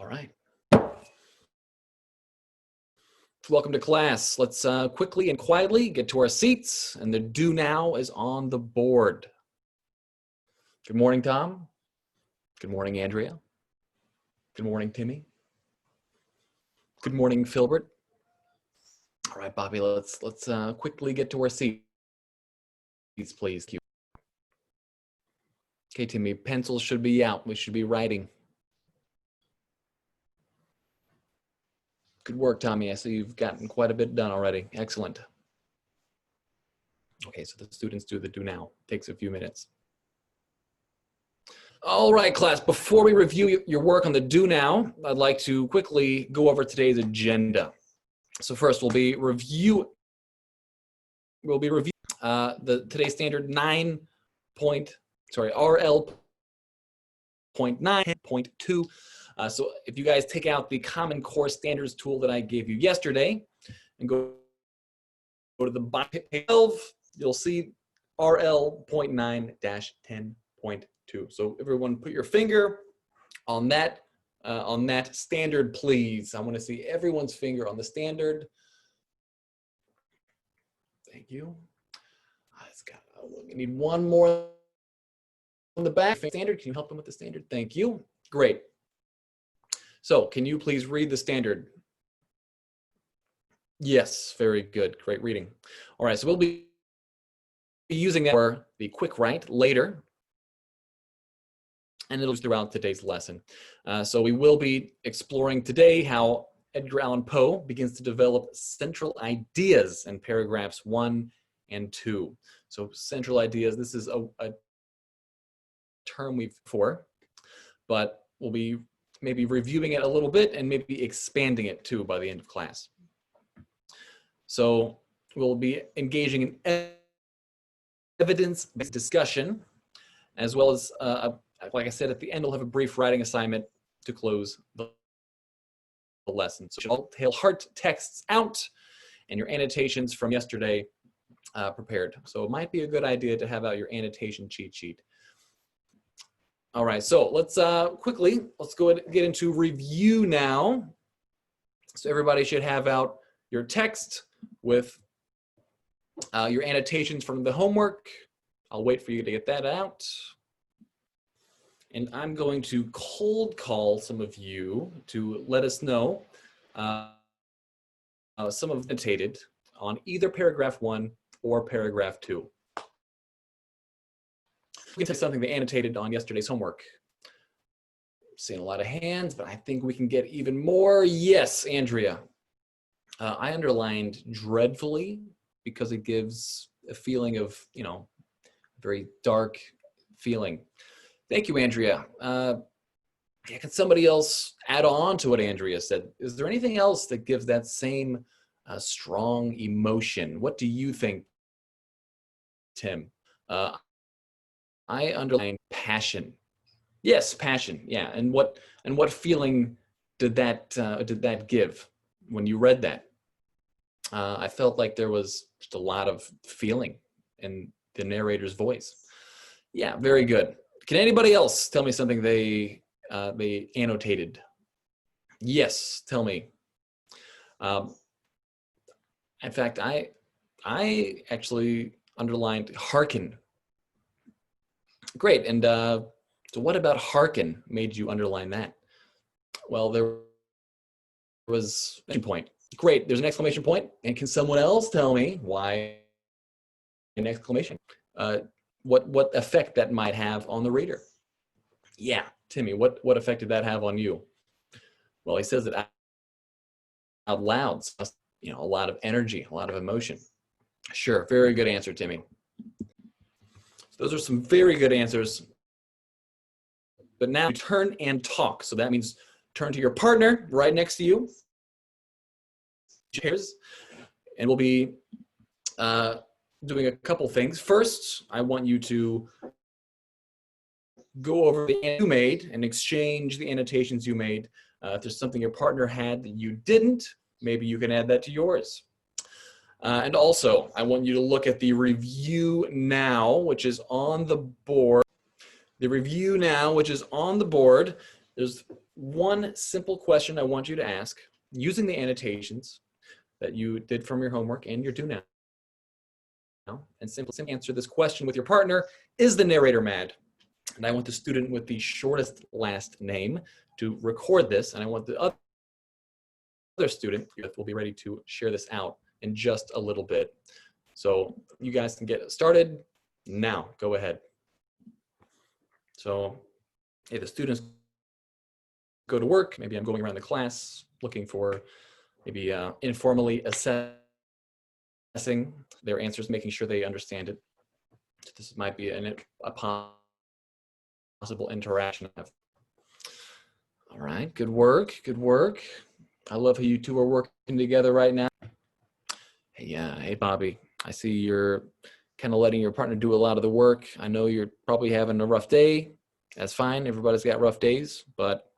right. Welcome to class. Let's quickly and quietly get to our seats, and the do now is on the board. Good morning, Tom. Good morning, Andrea. Good morning, Timmy. Good morning, Filbert. All right, Bobby, let's quickly get to our seats, please. Okay, Timmy, pencils should be out. We should be writing. Good work, Tommy. I see you've gotten quite a bit done already. Excellent. Okay, so the students do the do now. Takes a few minutes. All right, class, before we review your work on the do now, I'd like to quickly go over today's agenda. So first, we'll be reviewing today's standard RL.9.2. So if you guys take out the Common Core Standards tool that I gave you yesterday and go to the bottom page 12, you'll see RL.9-10.2. So everyone put your finger on that standard, please. I want to see everyone's finger on the standard. Thank you. We need one more on the back. Standard, can you help them with the standard? Thank you. Great. So can you please read the standard? Yes, very good. Great reading. All right, so we'll be using that for the quick write later, and it'll be throughout today's lesson. So we will be exploring today how Edgar Allan Poe begins to develop central ideas in paragraphs 1 and 2. So central ideas, this is a term we've before, but we'll be maybe reviewing it a little bit and maybe expanding it too by the end of class. So we'll be engaging in evidence-based discussion, as well as, like I said, at the end, we'll have a brief writing assignment to close the lesson. So you'll have hard texts out and your annotations from yesterday prepared. So it might be a good idea to have out your annotation cheat sheet. All right, so let's go ahead and get into review now. So everybody should have out your text with your annotations from the homework. I'll wait for you to get that out. And I'm going to cold call some of you to let us know some of annotated on either paragraph 1 or paragraph 2. We can take something they annotated on yesterday's homework. Seeing a lot of hands, but I think we can get even more. Yes, Andrea. I underlined dreadfully because it gives a feeling of, very dark feeling. Thank you, Andrea. Can somebody else add on to what Andrea said? Is there anything else that gives that same strong emotion? What do you think, Tim? I underlined passion. Yes, passion. Yeah, and what feeling did that give when you read that? I felt like there was just a lot of feeling in the narrator's voice. Yeah, very good. Can anybody else tell me something they annotated? Yes, tell me. In fact, I actually underlined hearken. Great, and so what about hearken made you underline that? Well, there was an exclamation point. Great, there's an exclamation point, and can someone else tell me why an exclamation? What effect that might have on the reader? Yeah, Timmy, what effect did that have on you? Well, he says it out loud, so, a lot of energy, a lot of emotion. Sure, very good answer, Timmy. Those are some very good answers. But now turn and talk. So that means turn to your partner right next to you. Cheers. And we'll be doing a couple things. First, I want you to go over the you made and exchange the annotations you made. If there's something your partner had that you didn't, maybe you can add that to yours. And also, I want you to look at the review now, which is on the board. The review now, which is on the board, there's one simple question I want you to ask using the annotations that you did from your homework and you're due now. And simply answer this question with your partner: is the narrator mad? And I want the student with the shortest last name to record this, and I want the other student will be ready to share this out in just a little bit. So you guys can get started now. Go ahead. So hey, the students go to work. Maybe I'm going around the class looking for maybe informally assessing their answers, making sure they understand it. This might be a possible interaction. All right, good work, good work. I love how you two are working together right now. Hey, hey Bobby, I see you're kind of letting your partner do a lot of the work. I know you're probably having a rough day. That's fine, everybody's got rough days, but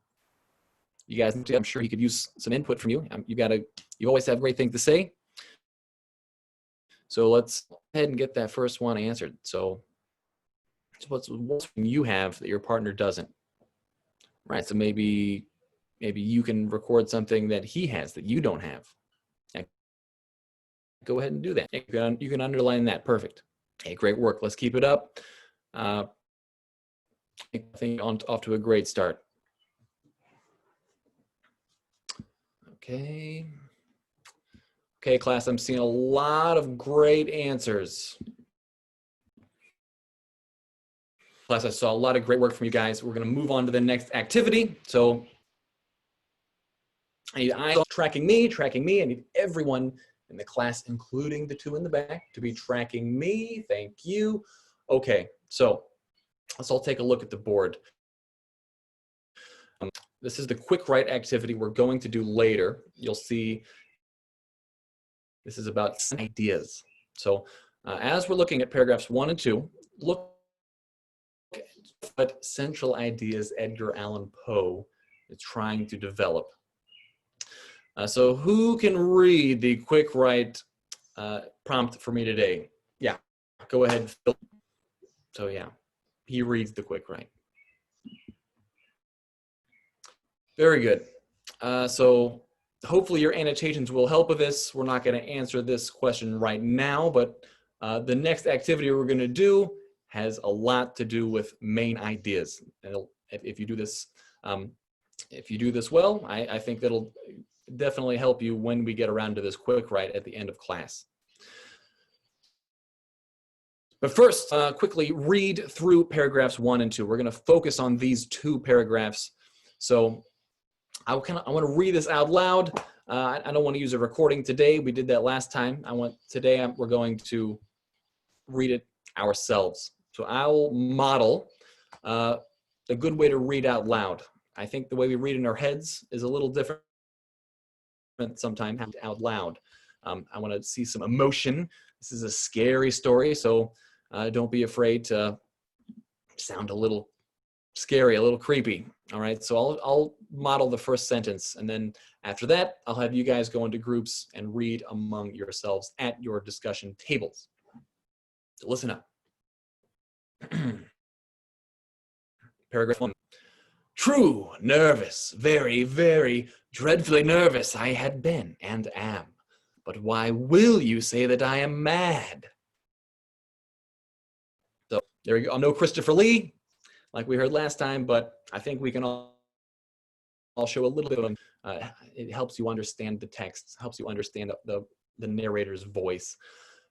you guys, I'm sure he could use some input from you. You always have great things to say. So let's go ahead and get that first one answered. So what's you have that your partner doesn't? Right, so maybe you can record something that he has that you don't have. Go ahead and do that. You can underline that. Perfect. Hey, great work. Let's keep it up. I think off to a great start. Okay. Okay, class, I'm seeing a lot of great answers. Class, I saw a lot of great work from you guys. We're going to move on to the next activity. So I need eyes tracking me. I need everyone in the class, including the two in the back, to be tracking me. Thank you. Okay, so let's all take a look at the board. This is the quick write activity we're going to do later. You'll see this is about ideas. So as we're looking at paragraphs 1 and 2, look at what central ideas Edgar Allan Poe is trying to develop. So who can read the quick write prompt for me today? Yeah, go ahead. So yeah, he reads the quick write. Very good. So hopefully your annotations will help with this. We're not going to answer this question right now, but the next activity we're going to do has a lot to do with main ideas. And if you do this, well, I think that'll definitely help you when we get around to this quick write at the end of class. But first, quickly read through paragraphs 1 and 2. We're going to focus on these two paragraphs. So I want to read this out loud. I don't want to use a recording today. We did that last time. Today we're going to read it ourselves. So I'll model a good way to read out loud. I think the way we read in our heads is a little different sometimes out loud. I want to see some emotion. This is a scary story, so don't be afraid to sound a little scary, a little creepy. All right, so I'll model the first sentence, and then after that, I'll have you guys go into groups and read among yourselves at your discussion tables. So listen up. Paragraph 1. True, nervous, very, very dreadfully nervous I had been and am. But why will you say that I am mad? So there we go. No Christopher Lee, like we heard last time, but I think we can all show a little bit of it helps you understand the text, helps you understand the narrator's voice.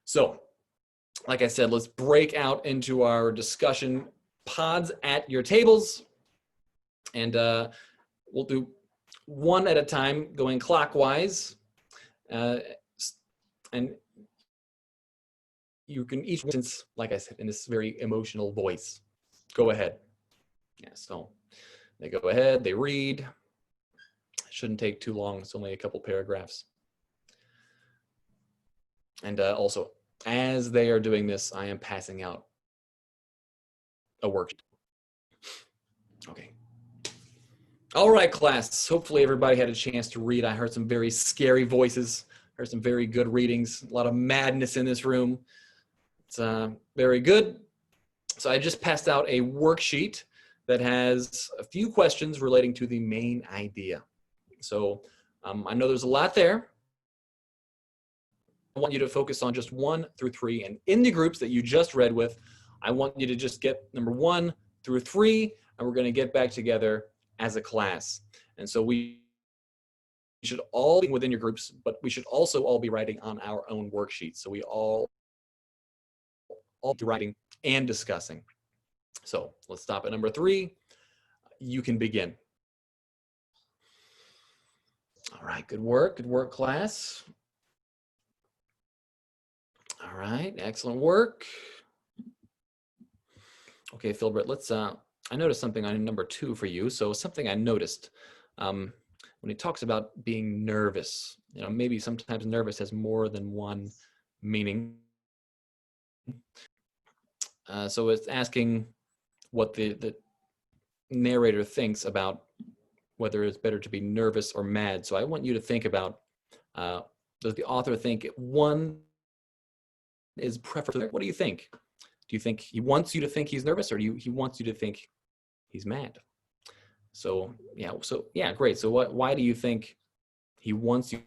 So, like I said, let's break out into our discussion pods at your tables. And we'll do one at a time, going clockwise. And you can each, like I said, in this very emotional voice. Go ahead. Yeah, so they go ahead, they read. It shouldn't take too long. It's only a couple paragraphs. And also, as they are doing this, I am passing out a worksheet. Okay. All right, class. Hopefully everybody had a chance to read. I heard some very scary voices. Heard some very good readings. A lot of madness in this room. It's very good. So I just passed out a worksheet that has a few questions relating to the main idea. So I know there's a lot there. I want you to focus on just 1 through 3. And in the groups that you just read with, I want you to just get number 1 through 3, and we're going to get back together as a class. And so we should all be within your groups, but we should also all be writing on our own worksheets. So we all be writing and discussing. So let's stop at number 3. You can begin. All right, good work, class. All right, excellent work. Okay, Philbert, let's, I noticed something on number 2 for you. So something I noticed when he talks about being nervous, you know, maybe sometimes nervous has more than one meaning. So it's asking what the narrator thinks about whether it's better to be nervous or mad. So I want you to think about, does the author think one is preferable? What do you think? Do you think he wants you to think he's nervous, or he wants you to think he's mad? So yeah, great. So why do you think he wants you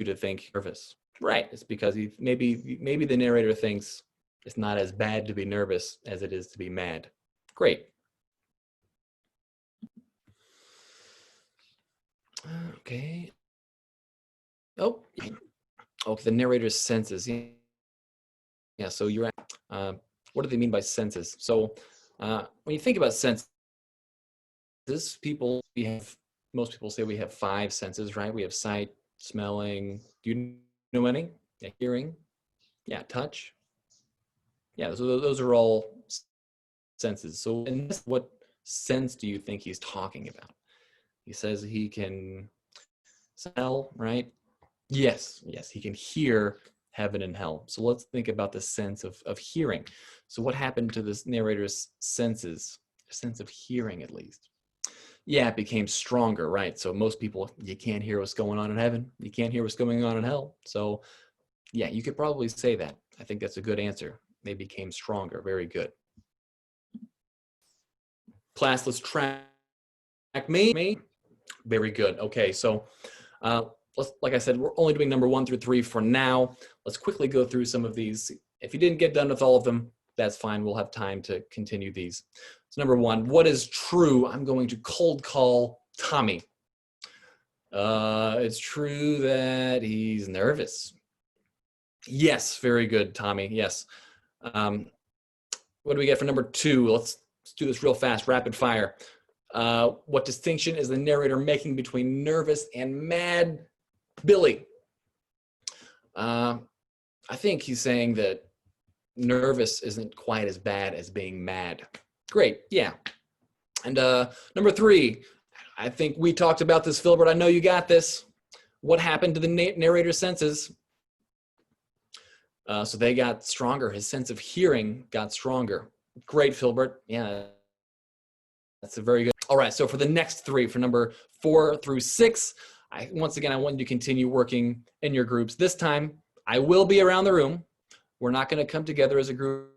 to think nervous? Right, it's because maybe the narrator thinks it's not as bad to be nervous as it is to be mad. Great. Okay. Oh, okay, the narrator's senses. Yeah, so you're at, what do they mean by senses? So when you think about senses, most people say we have 5 senses, right? We have sight, smelling. Do you know any? Yeah, hearing. Yeah, touch. Yeah, so those are all senses. So in this, what sense do you think he's talking about? He says he can smell, right? Yes, he can hear heaven and hell. So let's think about the sense of hearing. So what happened to this narrator's senses, a sense of hearing at least? Yeah, it became stronger, right? So most people, you can't hear what's going on in heaven. You can't hear what's going on in hell. So yeah, you could probably say that. I think that's a good answer. They became stronger. Very good. Class, let's track me. Very good. Okay, so like I said, we're only doing number 1 through 3 for now. Let's quickly go through some of these. If you didn't get done with all of them, that's fine. We'll have time to continue these. So number 1, what is true? I'm going to cold call Tommy. It's true that he's nervous. Yes, very good, Tommy. Yes. What do we get for number 2? Let's do this real fast, rapid fire. What distinction is the narrator making between nervous and mad? Billy. I think he's saying that nervous isn't quite as bad as being mad. Great, yeah. And number 3, I think we talked about this, Philbert. I know you got this. What happened to the narrator's senses? So they got stronger. His sense of hearing got stronger. Great, Philbert. Yeah, that's a very good. All right, so for the next 3, for number 4 through 6, once again, I want you to continue working in your groups. This time, I will be around the room. We're not going to come together as a group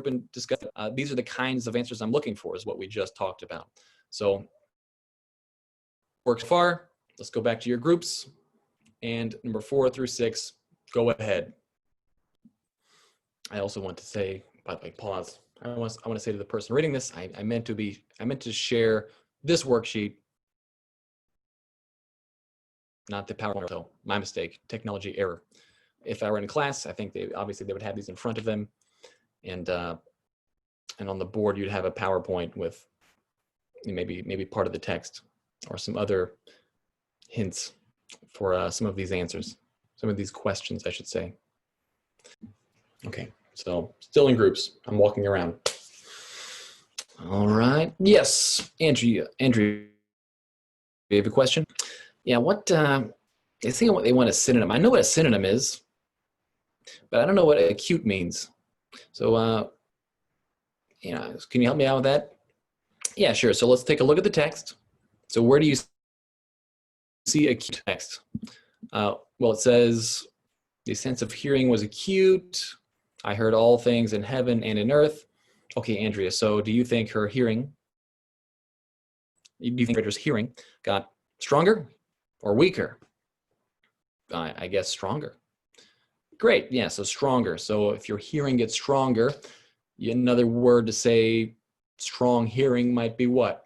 and discuss. These are the kinds of answers I'm looking for, is what we just talked about. So, works far. Let's go back to your groups. And number 4 through 6, go ahead. I also want to say, by the way, pause. I want to say to the person reading this, I meant to share this worksheet, not the PowerPoint. So my mistake, technology error. If I were in class, I think obviously they would have these in front of them, and on the board you'd have a PowerPoint with maybe part of the text or some other hints for some of these answers, some of these questions, I should say. Okay, so still in groups. I'm walking around. All right. Yes, Andrew, you have a question? Yeah, they say what they want a synonym. I know what a synonym is, but I don't know what acute means. So, can you help me out with that? Yeah, sure. So let's take a look at the text. So where do you see acute text? Well, it says the sense of hearing was acute. I heard all things in heaven and in earth. Okay, Andrea, so do you think her hearing, do you think Rachel's hearing got stronger or weaker? I guess stronger. Great, yeah, so stronger. So if your hearing gets stronger, another word to say strong hearing might be what?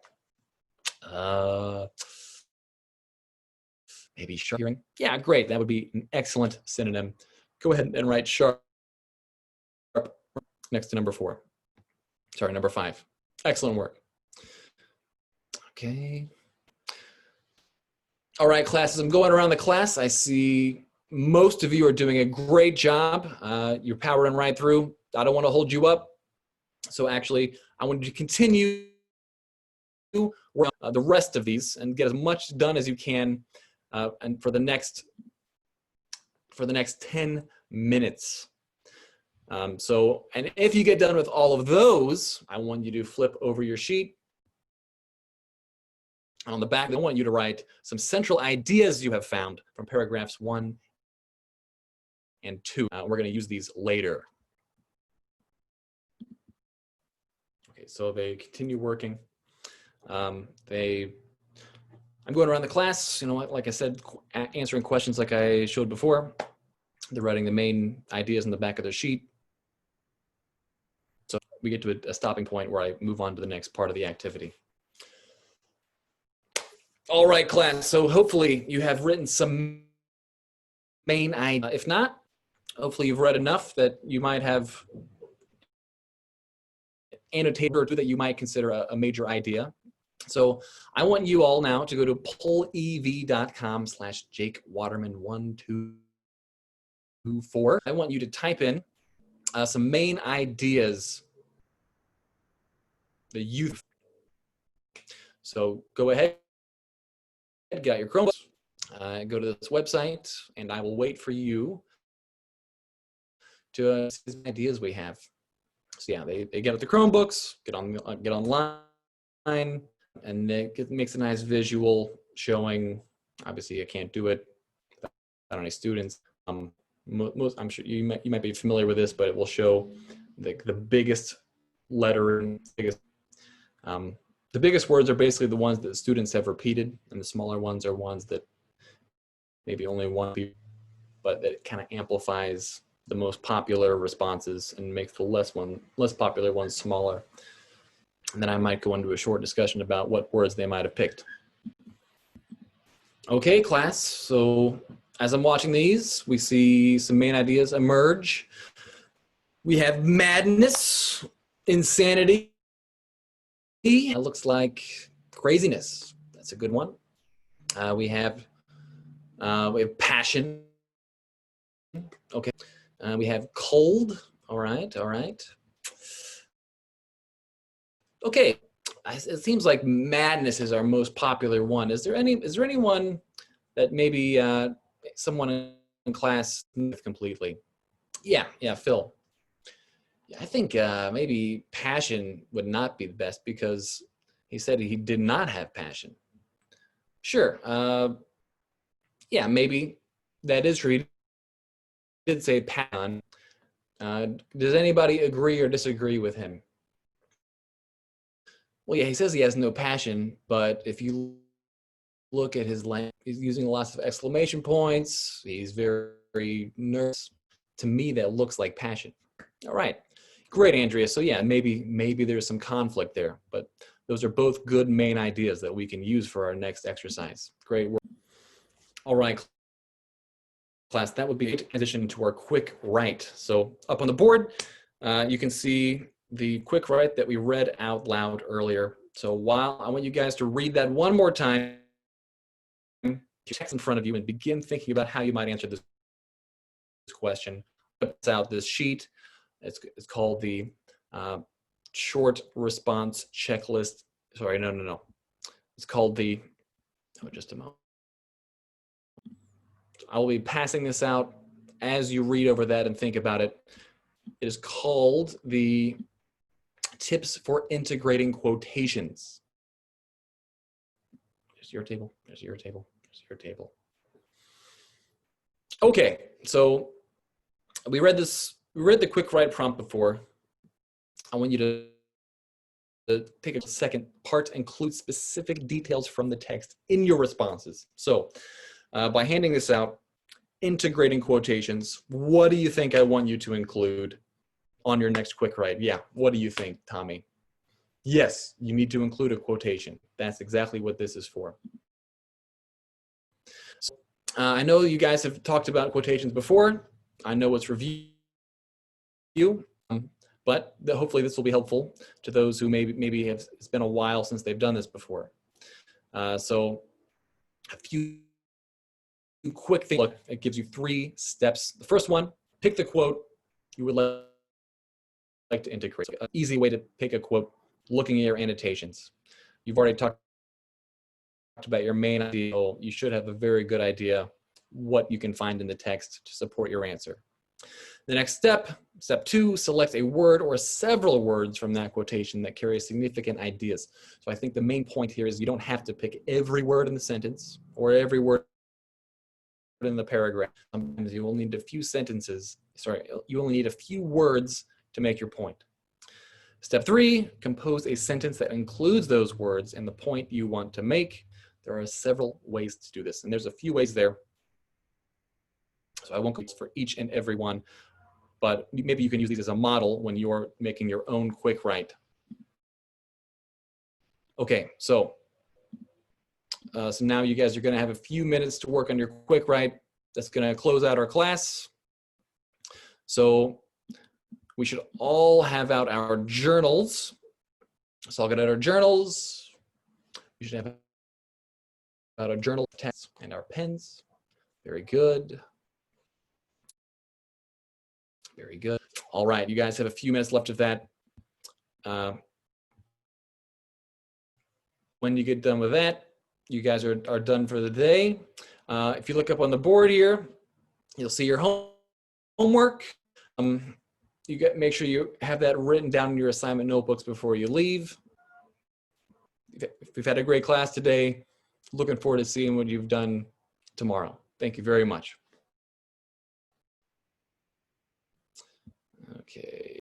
Maybe sharp hearing. Yeah, great. That would be an excellent synonym. Go ahead and write sharp next to number 4. Sorry, number 5. Excellent work. Okay. All right, classes, I'm going around the class. I see most of you are doing a great job. You're powering right through. I don't want to hold you up. So actually, I want you to continue the rest of these and get as much done as you can and for the next 10 minutes. And if you get done with all of those, I want you to flip over your sheet. On the back, I want you to write some central ideas you have found from paragraphs 1 and 2. We're going to use these later. Okay, so they continue working. I'm going around the class, like I said, answering questions like I showed before. They're writing the main ideas in the back of their sheet. So we get to a stopping point where I move on to the next part of the activity. All right, class, so hopefully you have written some main ideas. If not, hopefully you've read enough that you might have annotated or two that you might consider a major idea. So I want you all now to go to polev.com/jakewaterman1224. I want you to type in some main ideas that you. So go ahead, got your Chromebooks, go to this website, and I will wait for you to see the ideas we have. So yeah, they get the Chromebooks, get online, and it makes a nice visual showing. Obviously, I can't do it without any students. I'm sure you might be familiar with this, but it will show the biggest lettering. The biggest words are basically the ones that students have repeated, and the smaller ones are ones that maybe only one, but that kind of amplifies the most popular responses and makes the less popular ones smaller. And then I might go into a short discussion about what words they might have picked. Okay, class, so as I'm watching these, we see some main ideas emerge. We have madness, insanity. It looks like craziness. That's a good one. We have passion. Okay. We have cold. All right. Okay. It seems like madness is our most popular one. Is there anyone that maybe someone in class completely? Yeah, Phil. Yeah, I think maybe passion would not be the best because he said he did not have passion. Sure. Yeah, maybe that is true. He did say passion. Does anybody agree or disagree with him? Well, yeah, he says he has no passion, but if you look at his language, he's using lots of exclamation points. He's very nervous. To me, that looks like passion. All right. Great, Andrea. So yeah, maybe there's some conflict there, but those are both good main ideas that we can use for our next exercise. Great work. All right, class, that would be a transition to our quick write. So up on the board, you can see the quick write that we read out loud earlier. So while I want you guys to read that one more time, text in front of you and begin thinking about how you might answer this question. It's out this sheet. It's called the short response checklist. Sorry, no. It's called the, just a moment. I will be passing this out as you read over that and think about it. It is called the tips for integrating quotations. There's your table, there's your table, there's your table. Okay, so we read the quick write prompt before. I want you to take a second part, include specific details from the text in your responses. So by handing this out, integrating quotations, what do you think I want you to include on your next quick write? Yeah, what do you think, Tommy? Yes, you need to include a quotation. That's exactly what this is for. So, I know you guys have talked about quotations before. I know it's review, but hopefully this will be helpful to those who maybe have, it's been a while since they've done this before. So a few quick things. Look, it gives you 3 steps. The first one, pick the quote you would like to integrate. An easy way to pick a quote, looking at your annotations. You've already talked about your main idea. You should have a very good idea what you can find in the text to support your answer. The next step, step 2, select a word or several words from that quotation that carry significant ideas. So I think the main point here is you don't have to pick every word in the sentence or every word in the paragraph. Sometimes you will need a few sentences, you only need a few words to make your point. Step 3, compose a sentence that includes those words and the point you want to make. There are several ways to do this, and there's a few ways there. So I won't go for each and every one, but maybe you can use these as a model when you're making your own quick write. Okay, so now you guys are going to have a few minutes to work on your quick write. That's going to close out our class. So we should all have out our journals. So I'll get out our journals. We should have out our journal tests and our pens. Very good. Very good. All right, you guys have a few minutes left of that. When you get done with that, you guys are done for the day. If you look up on the board here, you'll see your homework. Make sure you have that written down in your assignment notebooks before you leave. We've had a great class today. Looking forward to seeing what you've done tomorrow. Thank you very much. Okay.